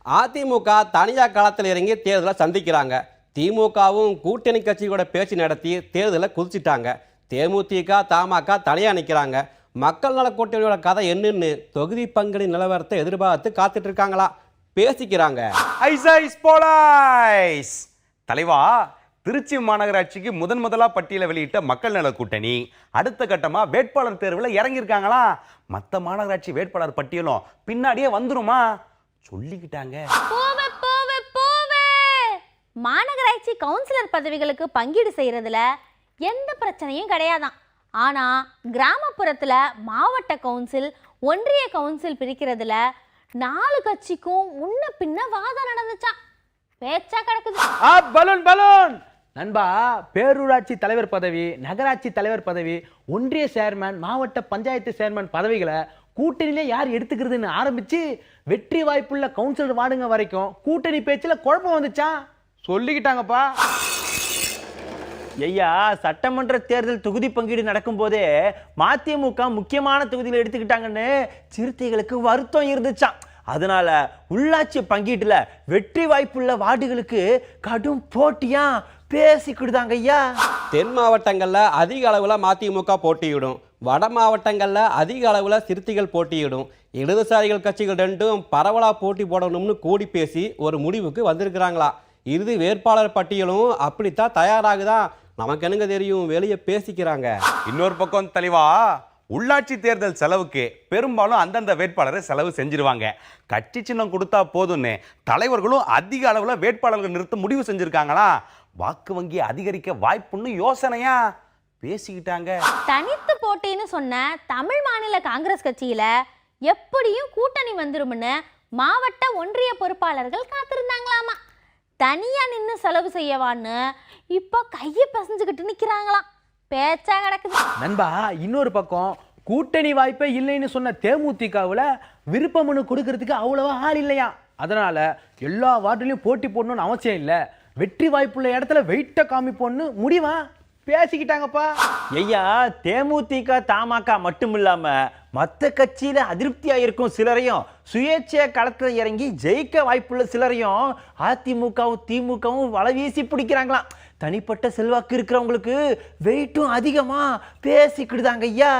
அதிமுக தனியா களத்தில் இறங்கி தேர்தலை சந்திக்கிறாங்க. திமுகவும் கூட்டணி கட்சியோட பேச்சு நடத்தி தேர்தலை குதிச்சிட்டாங்க. தேமுதிக தமாக தனியா நிற்கிறாங்க. மக்கள் நல கூட்டணியோட கதை என்னன்னு தொகுதி பங்கடி நிலவரத்தை எதிர்பார்த்து காத்துட்டு இருக்காங்களா, பேசிக்கிறாங்க. தலைவா, திருச்சி மாநகராட்சிக்கு முதலா பட்டியலை வெளியிட்ட மக்கள் நல கூட்டணி அடுத்த கட்டமா வேட்பாளர் தேர்வில் இறங்கியிருக்காங்களா. மற்ற மாநகராட்சி வேட்பாளர் பட்டியலும் பின்னாடியே வந்துருமா சொல்லிக்கிட்டாங்க. மாநகராட்சி கவுன்சிலர் பதவிகளுக்கு பங்கீடு செய்யறதுல எந்த பிரச்சனையும் கிடையாதான். ஆனா கிராமப்புறத்துல மாவட்ட கவுன்சில், ஒன்றிய கவுன்சில் பிரிக்கிறதுல 4 கட்சிக்கும் முன்ன பின்ன வாதம் நடந்துச்சா, பேச்சா கிடக்குது. பலூன் நண்பா, பேரூராட்சி தலைவர் பதவி, நகராட்சி தலைவர் பதவி, ஒன்றிய சேர்மன், மாவட்ட பஞ்சாயத்து சேர்மன் பதவிகளை கூட்டணியில யார் எடுத்துக்கிறதுன்னு ஆரம்பிச்சு வெற்றி வாய்ப்புள்ள கவுன்சிலர் வார்டுங்க வரைக்கும் கூட்டணி பேச்சுல குழப்பம் வந்துச்சா, சொல்லிக்கிட்டாங்கப்பா. ஐயா, சட்டமன்ற தேர்தல் தொகுதி பங்கீடு நடக்கும் போதே மதிமுக முக்கியமான தொகுதிகளை எடுத்துக்கிட்டாங்கன்னு சிறுத்தைகளுக்கு வருத்தம் இருந்துச்சான். அதனால உள்ளாட்சி பங்கீட்டுல வெற்றி வாய்ப்புள்ள வார்டுகளுக்கு கடும் போட்டியா பேசிக்கிடுதாங்க ஐயா. தென் மாவட்டங்கள்ல அதிக அளவுல மதிமுக போட்டியிடும், வட மாவட்டங்கள்ல அதிக அளவுல சிறுத்தைகள் போட்டியிடும். இடதுசாரிகள் கட்சிகள் ரெண்டும் பரவலா போட்டி போடணும்னு கூடி பேசி ஒரு முடிவுக்கு வந்திருக்கிறாங்களா. இறுதி வேட்பாளர் பட்டியலும் அப்படித்தான் தயாராகுதான். நமக்கு என்னங்க தெரியும், வெளியே பேசிக்கிறாங்க. இன்னொரு பக்கம் தலைவா, உள்ளாட்சி தேர்தல் செலவுக்கு பெரும்பாலும் அந்தந்த வேட்பாளரை செலவு செஞ்சிருவாங்க. கட்சி சின்னம் கொடுத்தா போதும்னு தலைவர்களும் அதிக அளவுல வேட்பாளர்கள் நிறுத்த முடிவு செஞ்சிருக்காங்களா. வாக்கு வங்கி அதிகரிக்க வாய்ப்புன்னு யோசனையா பேசிக்கிட்டாங்க. தனித்து போட்டின்னு சொன்ன தமிழ் மாநில காங்கிரஸ் கட்சியில எப்படியும் கூட்டணி வந்துரும்னு மாவட்ட ஒன்றிய பொறுப்பாளர்கள் காத்திருந்தாங்களாமா. தனியா நின்று செலவு செய்யவான்னு இப்போ கையை பசஞ்சுக்கிட்டு நிக்கிறாங்களாம், பேச்சா கிடக்குது. நண்பா, இன்னொரு பக்கம் கூட்டணி வாய்ப்பே இல்லைன்னு சொன்ன தேமுதிகவுல விருப்ப மனு கொடுக்கறதுக்கு அவ்வளவா ஆள் இல்லையா. அதனால எல்லா வார்டுலையும் போட்டி போடணும்னு அவசியம் இல்லை, வெற்றி வாய்ப்புள்ள இடத்துல வெயிட்ட காமிப்போன்னு முடிவா பேசிக்கிட்டாங்கப்பா. ஐயா, தேமுதிக தமாக மட்டும் இல்லாம மற்ற கட்சியில அதிருப்தியா இருக்கும் சிலரையும், சுயேட்சை களத்துல இறங்கி ஜெயிக்க வாய்ப்புள்ள சிலரையும் அதிமுகவும் திமுகவும் வலை வீசி பிடிக்கிறாங்களாம். தனிப்பட்ட செல்வாக்கு இருக்கிறவங்களுக்கு வெயிட்டும் அதிகமா பேசிக்கிடுதாங்க ஐயா.